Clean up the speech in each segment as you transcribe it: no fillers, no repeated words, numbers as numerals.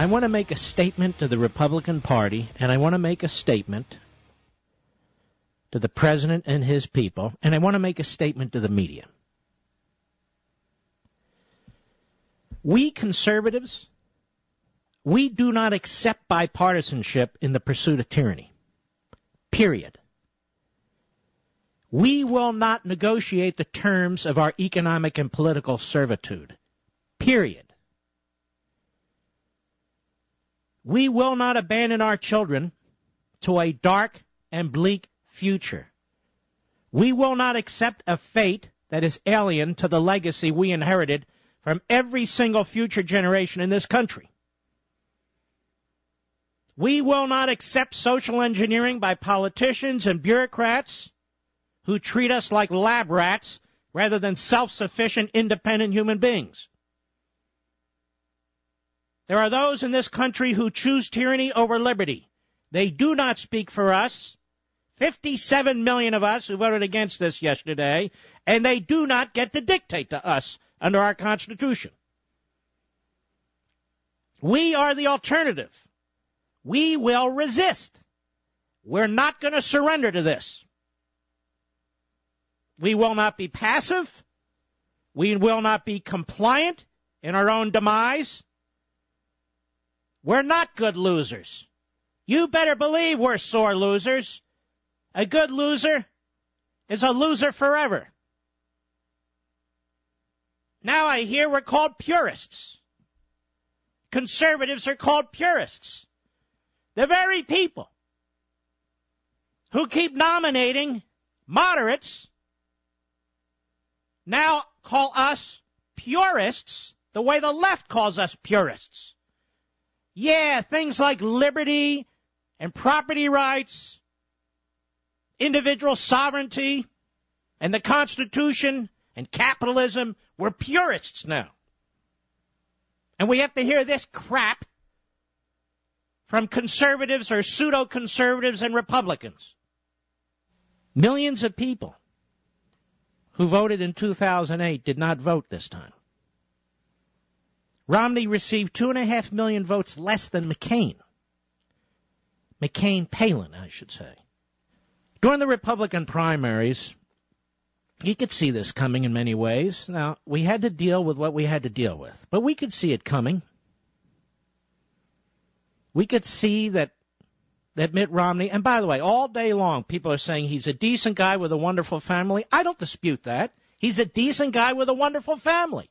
I want to make a statement to the Republican Party, and I want to make a statement to the president and his people, and I want to make a statement to the media. We conservatives, we do not accept bipartisanship in the pursuit of tyranny. Period. We will not negotiate the terms of our economic and political servitude. Period. We will not abandon our children to a dark and bleak future. We will not accept a fate that is alien to the legacy we inherited from every single future generation in this country. We will not accept social engineering by politicians and bureaucrats who treat us like lab rats rather than self-sufficient, independent human beings. There are those in this country who choose tyranny over liberty. They do not speak for us. 57 million of us who voted against this yesterday, and they do not get to dictate to us under our Constitution. We are the alternative. We will resist. We're not going to surrender to this. We will not be passive. We will not be compliant in our own demise. We're not good losers. You better believe we're sore losers. A good loser is a loser forever. Now I hear we're called purists. Conservatives are called purists. The very people who keep nominating moderates now call us purists the way the left calls us purists. Yeah, things like liberty and property rights, individual sovereignty, and the Constitution and capitalism, we're purists now. And we have to hear this crap from conservatives or pseudo-conservatives and Republicans. Millions of people who voted in 2008 did not vote this time. Romney received 2.5 million votes less than McCain. McCain-Palin, I should say. During the Republican primaries, you could see this coming in many ways. Now, we had to deal with what we had to deal with, but we could see it coming. We could see that Mitt Romney, and by the way, all day long, people are saying he's a decent guy with a wonderful family. I don't dispute that. He's a decent guy with a wonderful family.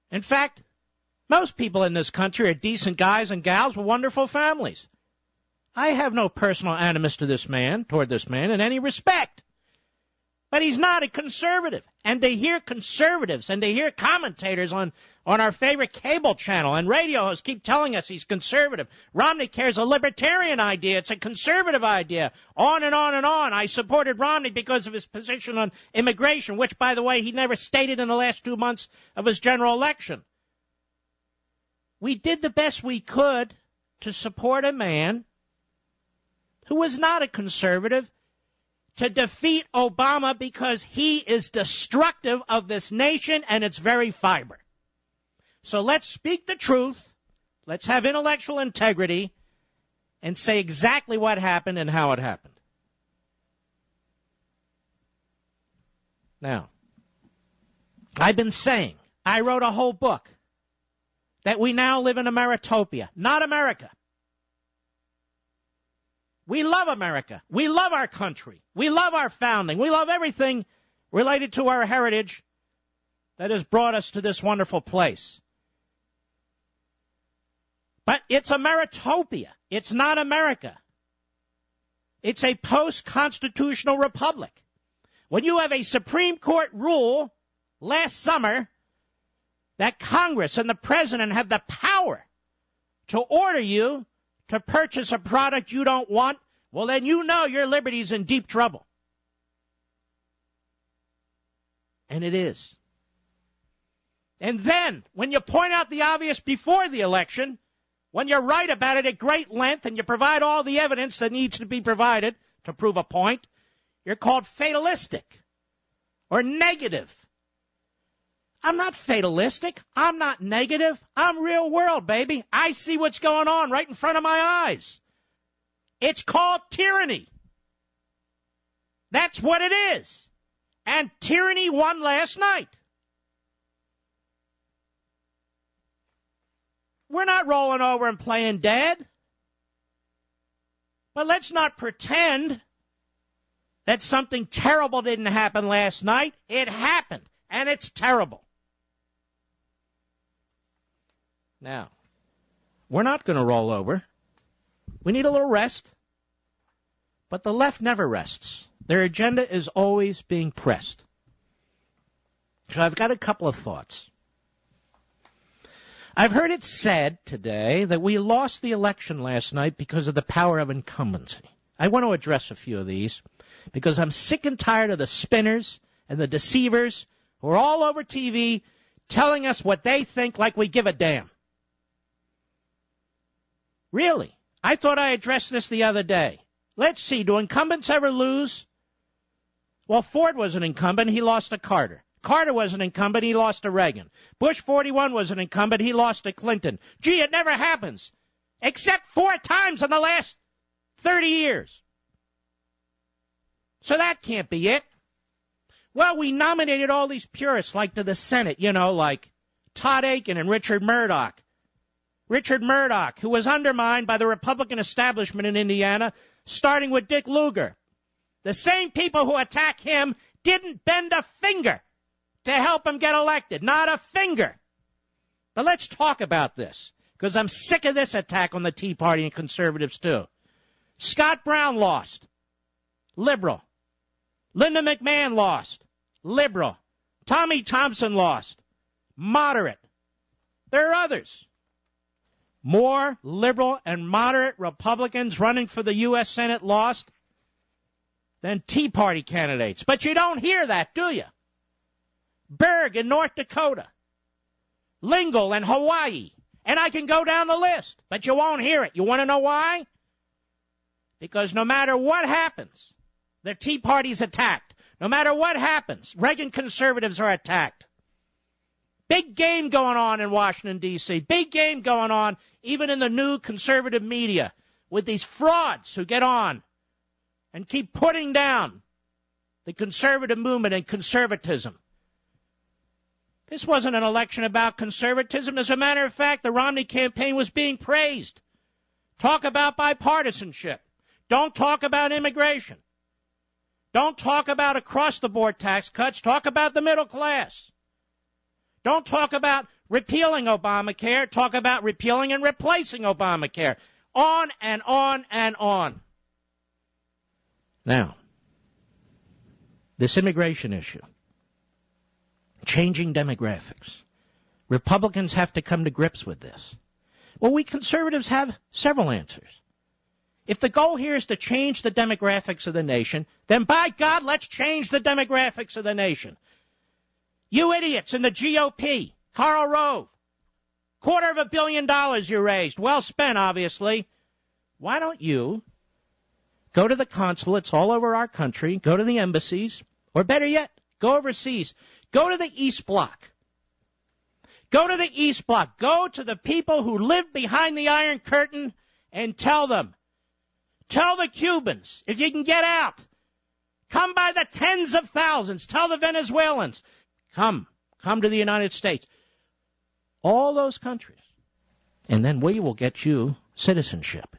In fact, most people in this country are decent guys and gals with wonderful families. I have no personal animus to this man, toward this man, in any respect. But he's not a conservative. And to hear conservatives and to hear commentators on our favorite cable channel and radio hosts keep telling us he's conservative. Romney carries a libertarian idea. It's a conservative idea. On and on and on. I supported Romney because of his position on immigration, which, by the way, he never stated in the last 2 months of his general election. We did the best we could to support a man who was not a conservative, to defeat Obama because he is destructive of this nation and its very fiber. So let's speak the truth, let's have intellectual integrity, and say exactly what happened and how it happened. Now, I've been saying, I wrote a whole book, that we now live in a meritopia, not America. We love America. We love our country. We love our founding. We love everything related to our heritage that has brought us to this wonderful place. But it's a meritopia. It's not America. It's a post-constitutional republic. When you have a Supreme Court rule last summer that Congress and the president have the power to order you to purchase a product you don't want, well, then you know your liberty's in deep trouble. And it is. And then, when you point out the obvious before the election, when you write about it at great length and you provide all the evidence that needs to be provided to prove a point, you're called fatalistic or negative. I'm not fatalistic. I'm not negative. I'm real world, baby. I see what's going on right in front of my eyes. It's called tyranny. That's what it is. And tyranny won last night. We're not rolling over and playing dead. But let's not pretend that something terrible didn't happen last night. It happened, and it's terrible. Now, we're not going to roll over. We need a little rest. But the left never rests. Their agenda is always being pressed. So I've got a couple of thoughts. I've heard it said today that we lost the election last night because of the power of incumbency. I want to address a few of these because I'm sick and tired of the spinners and the deceivers who are all over TV telling us what they think like we give a damn. Really? I thought I addressed this the other day. Let's see, do incumbents ever lose? Well, Ford was an incumbent. He lost to Carter. Carter was an incumbent. He lost to Reagan. Bush 41 was an incumbent. He lost to Clinton. Gee, it never happens. Except 4 times in the last 30 years. So that can't be it. Well, we nominated all these purists like to the Senate, like Todd Akin and Richard Murdoch. Richard Murdoch, who was undermined by the Republican establishment in Indiana, starting with Dick Lugar. The same people who attack him didn't bend a finger to help him get elected. Not a finger. But let's talk about this, because I'm sick of this attack on the Tea Party and conservatives, too. Scott Brown lost. Liberal. Linda McMahon lost. Liberal. Tommy Thompson lost. Moderate. There are others. More liberal and moderate Republicans running for the U.S. Senate lost than Tea Party candidates. But you don't hear that, do you? Berg in North Dakota. Lingle in Hawaii. And I can go down the list, but you won't hear it. You want to know why? Because no matter what happens, the Tea Party's attacked. No matter what happens, Reagan conservatives are attacked. Big game going on in Washington, D.C. Big game going on even in the new conservative media with these frauds who get on and keep putting down the conservative movement and conservatism. This wasn't an election about conservatism. As a matter of fact, the Romney campaign was being praised. Talk about bipartisanship. Don't talk about immigration. Don't talk about across-the-board tax cuts. Talk about the middle class. Don't talk about repealing Obamacare. Talk about repealing and replacing Obamacare. On and on and on. Now, this immigration issue, changing demographics. Republicans have to come to grips with this. Well, we conservatives have several answers. If the goal here is to change the demographics of the nation, then by God, let's change the demographics of the nation. You idiots in the GOP, Karl Rove, $250 million you raised, well spent, obviously. Why don't you go to the consulates all over our country, go to the embassies, or better yet, go overseas. Go to the East Bloc. Go to the East Bloc. Go to the people who live behind the Iron Curtain and tell them. Tell the Cubans, if you can get out, come by the tens of thousands. Tell the Venezuelans, come to the United States. All those countries. And then we will get you citizenship.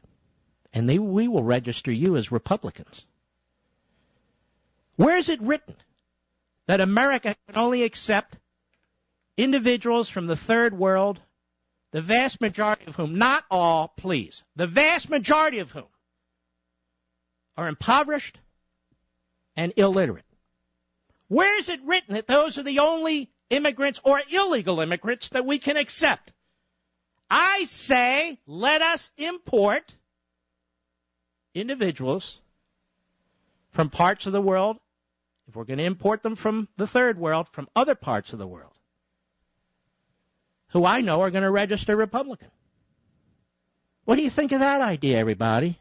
And we will register you as Republicans. Where is it written that America can only accept individuals from the third world, the vast majority of whom, not all, please, the vast majority of whom are impoverished and illiterate? Where is it written that those are the only immigrants or illegal immigrants that we can accept? I say let us import individuals from parts of the world, if we're going to import them from the third world, from other parts of the world, who I know are going to register Republican. What do you think of that idea, everybody?